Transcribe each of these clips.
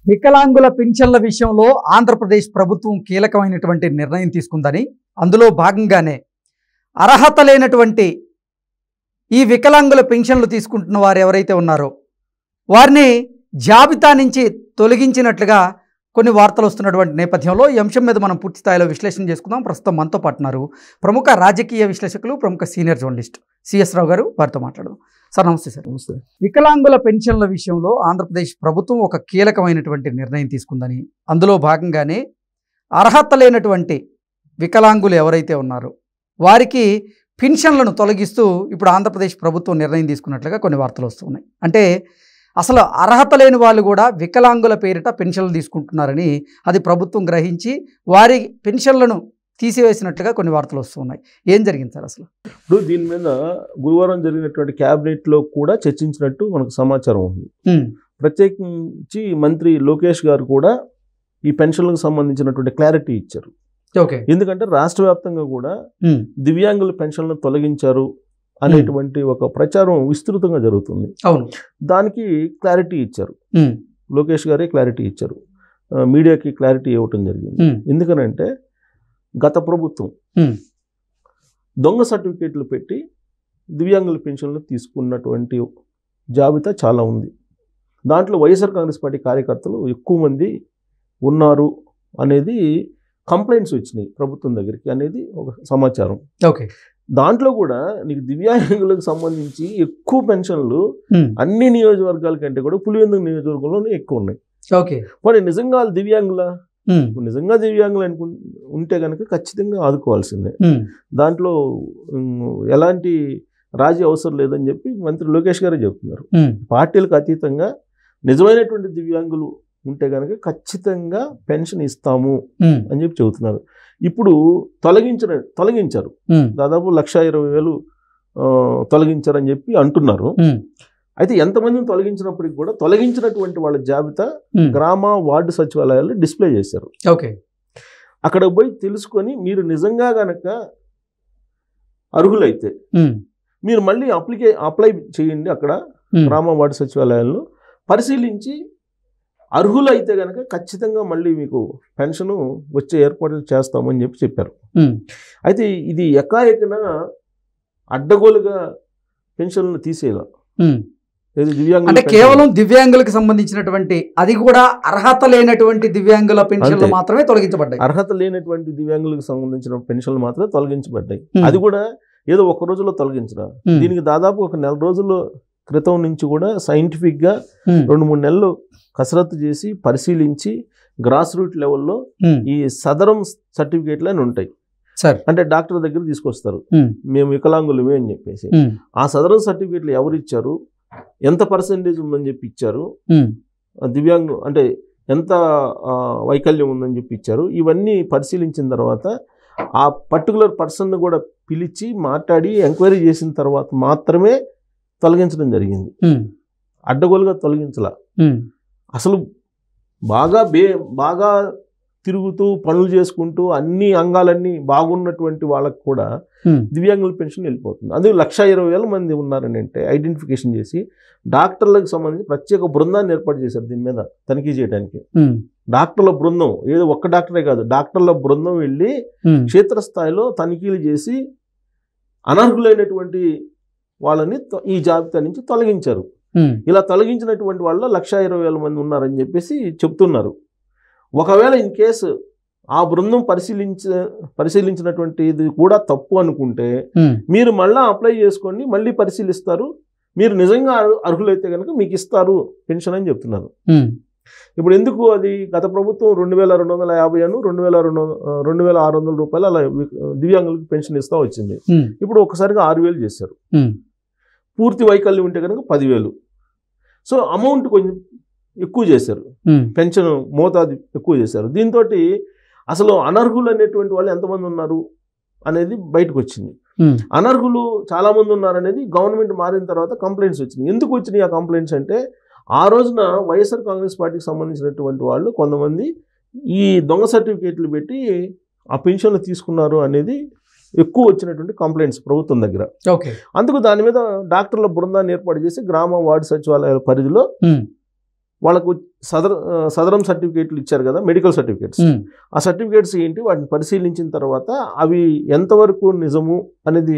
వికలాంగుల పింఛన్ల విషయంలో ఆంధ్రప్రదేశ్ ప్రభుత్వం కీలకమైనటువంటి నిర్ణయం తీసుకుందని, అందులో భాగంగానే అర్హత లేనటువంటి ఈ వికలాంగుల పింఛన్లు తీసుకుంటున్న వారు ఎవరైతే ఉన్నారో వారిని జాబితా నుంచి తొలగించినట్లుగా కొన్ని వార్తలు వస్తున్నటువంటి నేపథ్యంలో ఈ అంశం మీద మనం పూర్తి స్థాయిలో విశ్లేషణ చేసుకుందాం. ప్రస్తుతం మనతో పాటున్నారు ప్రముఖ రాజకీయ విశ్లేషకులు, ప్రముఖ సీనియర్ జర్నలిస్ట్ సిఎస్ రావు గారు. వారితో మాట్లాడదాం. సార్ నమస్తే. సార్ నమస్తే. వికలాంగుల పెన్షన్ల విషయంలో ఆంధ్రప్రదేశ్ ప్రభుత్వం ఒక కీలకమైనటువంటి నిర్ణయం తీసుకుందని, అందులో భాగంగానే అర్హత లేనటువంటి వికలాంగులు ఎవరైతే ఉన్నారో వారికి పెన్షన్లను తొలగిస్తూ ఇప్పుడు ఆంధ్రప్రదేశ్ ప్రభుత్వం నిర్ణయం తీసుకున్నట్లుగా కొన్ని వార్తలు వస్తున్నాయి. అంటే అసలు అర్హత లేని వాళ్ళు కూడా వికలాంగుల పేరిట పెన్షన్లు తీసుకుంటున్నారని అది ప్రభుత్వం గ్రహించి వారి పెన్షన్లను తీసివేసినట్లుగా కొన్ని వార్తలు వస్తున్నాయి. ఏం జరిగింది సార్ అసలు? ఇప్పుడు దీని మీద గురువారం జరిగినటువంటి క్యాబినెట్లో కూడా చర్చించినట్టు మనకు సమాచారం ఉంది. ప్రత్యేకించి మంత్రి లోకేష్ గారు కూడా ఈ పెన్షన్లకు సంబంధించినటువంటి క్లారిటీ ఇచ్చారు. ఓకే. ఎందుకంటే రాష్ట్ర వ్యాప్తంగా కూడా దివ్యాంగుల పెన్షన్లను తొలగించారు అనేటువంటి ఒక ప్రచారం విస్తృతంగా జరుగుతుంది. అవును. దానికి క్లారిటీ ఇచ్చారు, లోకేష్ గారే క్లారిటీ ఇచ్చారు, మీడియాకి క్లారిటీ ఇవ్వటం జరిగింది. ఎందుకనంటే గత ప్రభుత్వం దొంగ సర్టిఫికేట్లు పెట్టి దివ్యాంగుల పెన్షన్లు తీసుకున్నటువంటి జాబితా చాలా ఉంది. దాంట్లో వైఎస్ఆర్ కాంగ్రెస్ పార్టీ కార్యకర్తలు ఎక్కువ మంది ఉన్నారు అనేది కంప్లైంట్స్ వచ్చినాయి ప్రభుత్వం దగ్గరికి అనేది ఒక సమాచారం. ఓకే. దాంట్లో కూడా నీకు దివ్యాంగులకు సంబంధించి ఎక్కువ పెన్షన్లు అన్ని నియోజకవర్గాల కంటే కూడా పులివెందుల నియోజకవర్గంలోనే ఎక్కువ ఉన్నాయి. ఓకే. మరి నిజంగా దివ్యాంగుల నిజంగా దివ్యాంగులు ఉంటే కనుక ఖచ్చితంగా ఆదుకోవాల్సిందే. దాంట్లో ఎలాంటి రాజీ అవసరం లేదని చెప్పి మంత్రి లోకేష్ గారే చెప్తున్నారు. పార్టీలకు అతీతంగా నిజమైనటువంటి దివ్యాంగులు ఉంటే కనుక ఖచ్చితంగా పెన్షన్ ఇస్తాము అని చెప్పి చెబుతున్నారు. ఇప్పుడు తొలగించారు, దాదాపు 1,20,000 తొలగించారని చెప్పి అంటున్నారు. అయితే ఎంతమందిని తొలగించినప్పటికి కూడా తొలగించినటువంటి వాళ్ళ జాబితా గ్రామ వార్డు సచివాలయాల్లో డిస్ప్లే చేశారు. ఓకే. అక్కడ పోయి తెలుసుకొని మీరు నిజంగా గనక అర్హులైతే మీరు మళ్ళీ అప్లై చేయండి. అక్కడ గ్రామ వార్డు సచివాలయాల్లో పరిశీలించి అర్హులైతే కనుక ఖచ్చితంగా మళ్ళీ మీకు పెన్షన్ వచ్చే ఏర్పాట్లు చేస్తామని చెప్పారు. అయితే ఇది ఎకాఎకన అడ్డగోలుగా పెన్షన్లు తీసేలా, అంటే కేవలం దివ్యాంగులకు సంబంధించినటువంటి, అది కూడా అర్హత లేనటువంటి దివ్యాంగుల పెన్షన్లు మాత్రమే తొలగించబడ్డాయి. అర్హత లేనటువంటి దివ్యాంగులకు సంబంధించిన పెన్షన్లు మాత్రమే తొలగించబడ్డాయి. అది కూడా ఏదో ఒక రోజులో తొలగించరా, దీనికి దాదాపు ఒక 4 రోజుల క్రితం నుంచి కూడా సైంటిఫిక్గా 2-3 నెలలు కసరత్తు చేసి పరిశీలించి గ్రాస్ రూట్ లెవెల్లో ఈ సదరం సర్టిఫికేట్లు అని ఉంటాయి సార్. అంటే డాక్టర్ దగ్గర తీసుకొస్తారు, మేము వికలాంగులమే అని చెప్పేసి. ఆ సదరం సర్టిఫికేట్లు ఎవరు ఇచ్చారు, ఎంత పర్సెంటేజ్ ఉందని చెప్పి ఇచ్చారు, దివ్యాంగు అంటే ఎంత వైకల్యం ఉందని చెప్పి ఇచ్చారు. ఇవన్నీ పరిశీలించిన తర్వాత ఆ పర్టికులర్ పర్సన్ కూడా పిలిచి మాట్లాడి ఎంక్వైరీ చేసిన తర్వాత మాత్రమే తొలగించడం జరిగింది. అడ్డగోలుగా తొలగించలా. అసలు బాగా తిరుగుతూ పనులు చేసుకుంటూ అన్ని అంగాలన్నీ బాగున్నటువంటి వాళ్ళకు కూడా దివ్యాంగుల పెన్షన్ వెళ్ళిపోతుంది. అందుకే 1,20,000 మంది ఉన్నారని అంటే ఐడెంటిఫికేషన్ చేసి డాక్టర్లకు సంబంధించి ప్రత్యేక బృందాన్ని ఏర్పాటు చేశారు దీని మీద తనిఖీ చేయడానికి. డాక్టర్ల బృందం, ఏదో ఒక్క డాక్టరే కాదు, డాక్టర్ల బృందం వెళ్ళి క్షేత్రస్థాయిలో తనిఖీలు చేసి అనర్హులైనటువంటి వాళ్ళని ఈ జాబితా నుంచి తొలగించారు. ఇలా తొలగించినటువంటి వాళ్ళ 1,20,000 మంది ఉన్నారని చెప్పేసి చెప్తున్నారు. ఒకవేళ ఇన్ కేసు ఆ బృందం పరిశీలించినటువంటిది కూడా తప్పు అనుకుంటే మీరు మళ్ళీ అప్లై చేసుకోండి, మళ్ళీ పరిశీలిస్తారు, మీరు నిజంగా అర్హులైతే కనుక మీకు ఇస్తారు పెన్షన్ అని చెప్తున్నారు. ఇప్పుడు ఎందుకు అది గత ప్రభుత్వం 2,250 అను 2,600 రూపాయలు అలా దివ్యాంగులకు పెన్షన్ ఇస్తా వచ్చింది. ఇప్పుడు ఒకసారిగా 6,000 చేశారు. పూర్తి వైకల్యం ఉంటే కనుక 10,000. సో అమౌంట్ కొంచెం ఎక్కువ చేశారు, పెన్షన్ మోతాదు ఎక్కువ చేశారు. దీంతో అసలు అనర్హులు అనేటువంటి వాళ్ళు ఎంతమంది ఉన్నారు అనేది బయటకు వచ్చింది. అనర్హులు చాలామంది ఉన్నారనేది గవర్నమెంట్ మారిన తర్వాత కంప్లైంట్స్ వచ్చినాయి. ఎందుకు వచ్చినాయి ఆ కంప్లైంట్స్ అంటే, ఆ రోజున వైఎస్ఆర్ కాంగ్రెస్ పార్టీకి సంబంధించినటువంటి వాళ్ళు కొంతమంది ఈ దొంగ సర్టిఫికేట్లు పెట్టి ఆ పెన్షన్లు తీసుకున్నారు అనేది ఎక్కువ వచ్చినటువంటి కంప్లైంట్స్ ప్రభుత్వం దగ్గర. అందుకు దాని మీద డాక్టర్ల బృందాన్ని ఏర్పాటు చేసి గ్రామ వార్డు సచివాలయాల పరిధిలో వాళ్ళకు సదరం సర్టిఫికేట్లు ఇచ్చారు కదా, మెడికల్ సర్టిఫికేట్స్. ఆ సర్టిఫికేట్స్ ఏంటి, వాటిని పరిశీలించిన తర్వాత అవి ఎంతవరకు నిజము అనేది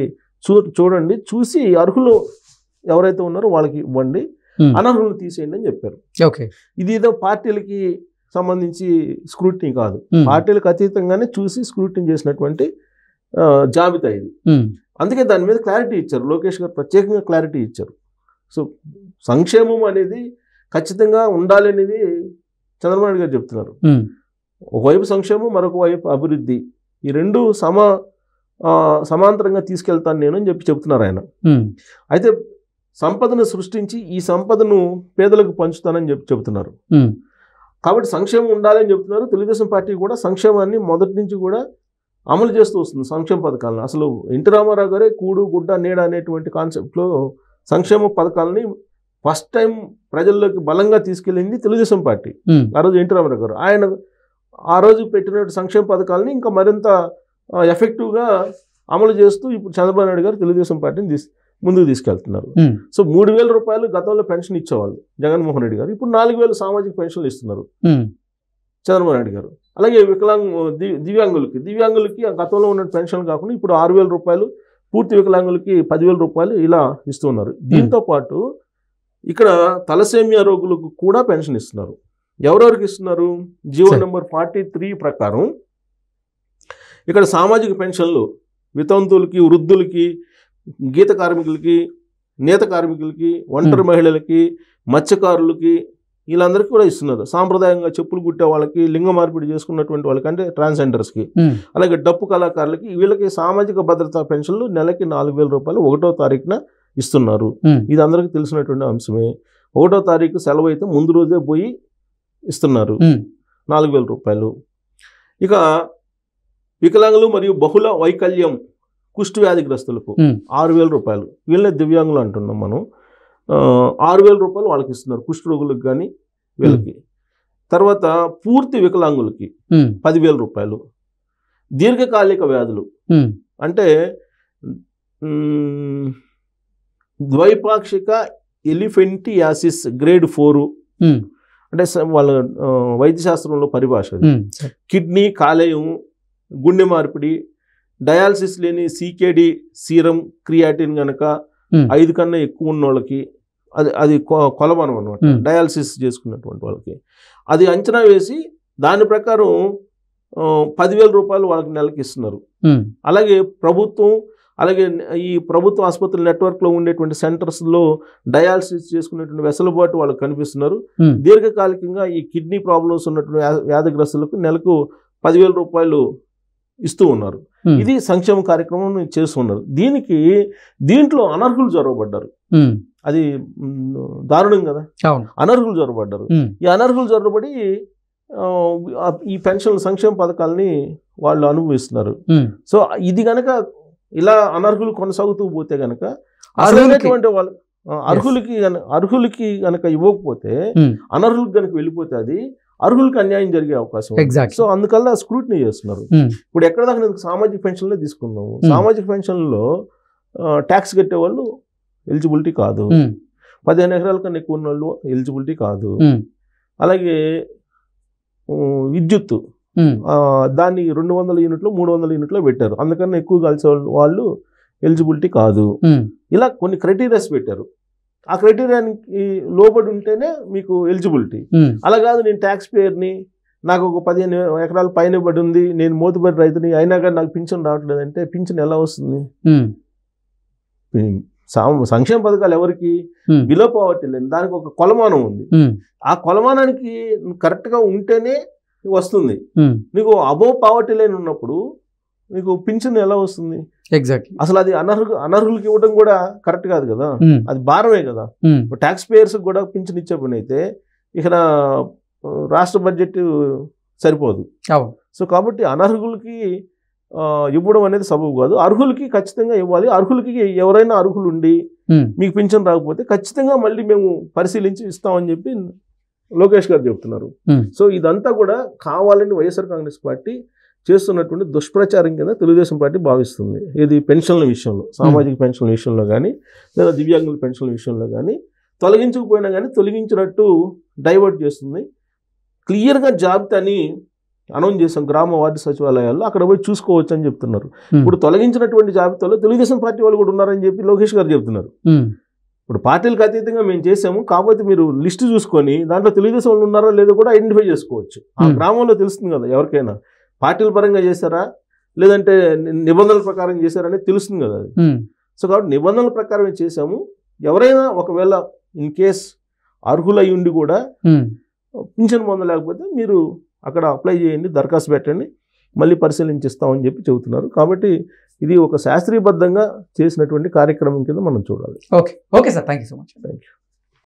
చూడండి, చూసి అర్హులు ఎవరైతే ఉన్నారో వాళ్ళకి ఇవ్వండి, అనర్హులు తీసేయండి అని చెప్పారు. ఓకే, ఇది ఏదో పార్టీలకి సంబంధించి స్క్రూటినీ కాదు, పార్టీలకు అతీతంగానే చూసి స్క్రూటినీ చేసినటువంటి జాబితా ఇది. అందుకే దాని మీద క్లారిటీ ఇచ్చారు, లోకేష్ గారు ప్రత్యేకంగా క్లారిటీ ఇచ్చారు. సో సంక్షేమం అనేది ఖచ్చితంగా ఉండాలి అనేది చంద్రబాబు నాయుడు గారు చెప్తున్నారు. ఒకవైపు సంక్షేమం, మరొక వైపు అభివృద్ధి, ఈ రెండు సమాంతరంగా తీసుకెళ్తాను నేను అని చెప్తున్నారు ఆయన. అయితే సంపదను సృష్టించి ఈ సంపదను పేదలకు పంచుతానని చెప్తున్నారు. కాబట్టి సంక్షేమం ఉండాలని చెప్తున్నారు. తెలుగుదేశం పార్టీ కూడా సంక్షేమాన్ని మొదటి నుంచి కూడా అమలు చేస్తూ వస్తుంది, సంక్షేమ పథకాలను. అసలు ఎన్టీ రామారావు గారే కూడు గుడ్డ నీడ అనేటువంటి కాన్సెప్ట్లో సంక్షేమ పథకాలని ఫస్ట్ టైం ప్రజల్లోకి బలంగా తీసుకెళ్ళింది తెలుగుదేశం పార్టీ. ఆ రోజు ఎన్టీ రామారావు గారు ఆయన ఆ రోజు పెట్టిన సంక్షేమ పథకాలని ఇంకా మరింత ఎఫెక్టివ్గా అమలు చేస్తూ ఇప్పుడు చంద్రబాబు నాయుడు గారు తెలుగుదేశం పార్టీని ముందుకు తీసుకెళ్తున్నారు. సో 3,000 రూపాయలు గతంలో పెన్షన్ ఇచ్చేవాళ్ళు జగన్మోహన్ రెడ్డి గారు, ఇప్పుడు 4,000 సామాజిక పెన్షన్లు ఇస్తున్నారు చంద్రబాబు నాయుడు గారు. అలాగే దివ్యాంగులకి గతంలో ఉన్న పెన్షన్లు కాకుండా ఇప్పుడు 6,000 రూపాయలు, పూర్తి వికలాంగులకి 10,000 రూపాయలు ఇలా ఇస్తున్నారు. దీంతో పాటు ఇక్కడ తలసేమియా రోగులకు కూడా పెన్షన్ ఇస్తున్నారు. ఎవరెవరికి ఇస్తున్నారు? జీవో నెంబర్ 43 ప్రకారం ఇక్కడ సామాజిక పెన్షన్లు వితంతువులకి, వృద్ధులకి, గీత కార్మికులకి, నేత కార్మికులకి, ఒంటరి మహిళలకి, మత్స్యకారులకి, వీళ్ళందరికీ కూడా ఇస్తున్నారు. సాంప్రదాయంగా చెప్పులు కుట్టే వాళ్ళకి, లింగ మార్పిడి చేసుకున్నటువంటి వాళ్ళకి అంటే ట్రాన్స్జెండర్స్కి, అలాగే డప్పు కళాకారులకి, వీళ్ళకి సామాజిక భద్రతా పెన్షన్లు నెలకి 4,000 రూపాయలు 1వ తారీఖున ఇస్తున్నారు. ఇది అందరికీ తెలిసినటువంటి అంశమే. 1వ తారీఖు సెలవు అయితే ముందు రోజే పోయి ఇస్తున్నారు 4,000 రూపాయలు. ఇక వికలాంగులు మరియు బహుళ వైకల్యం కుష్టు వ్యాధిగ్రస్తులకు 6,000 రూపాయలు, వీళ్ళే దివ్యాంగులు అంటున్నాం మనం. 6,000 రూపాయలు వాళ్ళకి ఇస్తున్నారు, కుష్టు రోగులకు కానీ వీళ్ళకి. తర్వాత పూర్తి వికలాంగులకి 10,000 రూపాయలు. దీర్ఘకాలిక వ్యాధులు అంటే ద్వైపాక్షిక ఎలిఫెంటియాసిస్ గ్రేడ్ 4 అంటే వాళ్ళ వైద్యశాస్త్రంలో పరిభాష. కిడ్నీ, కాలేయం, గుండె మార్పిడి, డయాలసిస్ లేని CKD సీరం క్రియాటిన్ కనుక 5 కన్నా ఎక్కువ ఉన్న వాళ్ళకి, అది కొలమానం అనమాట, డయాలసిస్ చేసుకున్నటువంటి వాళ్ళకి అది అంచనా వేసి దాని ప్రకారం 10,000 రూపాయలు వాళ్ళకి నెలకి ఇస్తున్నారు. అలాగే ప్రభుత్వం, అలాగే ఈ ప్రభుత్వ ఆసుపత్రుల నెట్వర్క్లో ఉండేటువంటి సెంటర్స్లో డయాలసిస్ చేసుకునేటువంటి వెసులుబాటు వాళ్ళకి కనిపిస్తున్నారు. దీర్ఘకాలికంగా ఈ కిడ్నీ ప్రాబ్లమ్స్ ఉన్నటువంటి వ్యాధిగ్రస్తులకు నెలకు 10,000 రూపాయలు ఇస్తూ ఉన్నారు. ఇది సంక్షేమ కార్యక్రమం చేస్తున్నారు. దీంట్లో అనర్హులు జొరబడ్డారు. అది దారుణం కదా, అనర్హులు జొరబడ్డారు. ఈ అనర్హులు జొరబడి ఈ పెన్షన్ సంక్షేమ పథకాలని వాళ్ళు అనుభవిస్తున్నారు. సో ఇది గనక ఇలా అనర్హులు కొనసాగుతూ పోతే గనక అసలైనటువంటి వాళ్ళు అర్హులకి గనక ఇవ్వకపోతే, అనర్హులకు గనక వెళ్ళిపోతే అది అర్హులకు అన్యాయం జరిగే అవకాశం. సో అందుకల్లా స్క్రూటినీ చేస్తున్నారు. ఇప్పుడు ఎక్కడ దాకా సామాజిక పెన్షన్లే తీసుకుందాము. సామాజిక పెన్షన్లో ట్యాక్స్ కట్టే వాళ్ళు ఎలిజిబిలిటీ కాదు, 15 ఎకరాల కన్నా ఎక్కువ ఉన్న వాళ్ళు ఎలిజిబిలిటీ కాదు. అలాగే విద్యుత్తు దాన్ని 200 యూనిట్లు 300 యూనిట్లో పెట్టారు, అందుకన్నా ఎక్కువ కలిసే వాళ్ళు ఎలిజిబిలిటీ కాదు. ఇలా కొన్ని క్రైటీరియాస్ పెట్టారు. ఆ క్రైటీరియానికి లోబడి ఉంటేనే మీకు ఎలిజిబిలిటీ. అలా కాదు, నేను ట్యాక్స్ పేయర్ని, నాకు ఒక 15 ఎకరాల పైన పడి ఉంది, నేను మోతుబడి రైతుని, అయినా కానీ నాకు పింఛన్ రావట్లేదు అంటే పింఛన్ ఎలా వస్తుంది? సంక్షేమ పథకాలు ఎవరికి? బిలో పావర్టీ లేని దానికి ఒక కొలమానం ఉంది. ఆ కొలమానానికి కరెక్ట్గా ఉంటేనే వస్తుంది. నీకు అబోవ్ పావర్టీ లైన్ ఉన్నప్పుడు నీకు పింఛన్ ఎలా వస్తుంది? ఎగ్జాక్ట్లీ. అసలు అది అనర్హులకి ఇవ్వడం కూడా కరెక్ట్ కాదు కదా, అది భారమే కదా. ట్యాక్స్ పేయర్స్ కూడా పింఛన్ ఇచ్చే పని అయితే ఇక్కడ రాష్ట్ర బడ్జెట్ సరిపోదు. సో కాబట్టి అనర్హులకి ఇవ్వడం అనేది సబబు కాదు. అర్హులకి ఖచ్చితంగా ఇవ్వాలి. అర్హులకి ఎవరైనా అర్హులు ఉండి మీకు పింఛన్ రాకపోతే ఖచ్చితంగా మళ్ళీ మేము పరిశీలించి ఇస్తామని చెప్పి లోకేష్ గారు చెప్తున్నారు. సో ఇదంతా కూడా కావాలని వైఎస్ఆర్ కాంగ్రెస్ పార్టీ చేస్తున్నటువంటి దుష్ప్రచారం కింద తెలుగుదేశం పార్టీ భావిస్తుంది. ఇది పెన్షన్ల విషయంలో, సామాజిక పెన్షన్ల విషయంలో కానీ, లేదా దివ్యాంగుల పెన్షన్ల విషయంలో కానీ తొలగించకపోయినా కానీ తొలగించినట్టు డైవర్ట్ చేస్తుంది. క్లియర్గా జాబితాని అనౌన్స్ చేసాం గ్రామ వార్డు సచివాలయాల్లో, అక్కడ పోయి చూసుకోవచ్చు అని చెప్తున్నారు. ఇప్పుడు తొలగించినటువంటి జాబితాలో తెలుగుదేశం పార్టీ వాళ్ళు కూడా ఉన్నారని చెప్పి లోకేష్ గారు చెప్తున్నారు. ఇప్పుడు పార్టీలకు అతీతంగా మేము చేసాము, కాకపోతే మీరు లిస్టు చూసుకొని దాంట్లో తెలుగుదేశం వాళ్ళు ఉన్నారా లేదో కూడా ఐడెంటిఫై చేసుకోవచ్చు. ఆ గ్రామంలో తెలుస్తుంది కదా ఎవరికైనా, పార్టీల పరంగా చేశారా లేదంటే నిబంధనల ప్రకారం చేశారా అనేది తెలుస్తుంది కదా అది. సో కాబట్టి నిబంధనల ప్రకారమే చేసాము. ఎవరైనా ఒకవేళ ఇన్ కేస్ అర్హులై ఉండి కూడా పింఛన్ పొందలేకపోతే మీరు అక్కడ అప్లై చేయండి, దరఖాస్తు పెట్టండి, మళ్ళీ పరిశీలించిస్తామని చెప్పి చెబుతున్నారు. కాబట్టి ఇది ఒక శాస్త్రీయబద్ధంగా చేసినటువంటి కార్యక్రమం కింద మనం చూడాలి. Okay sir, thank you so much. Thank you.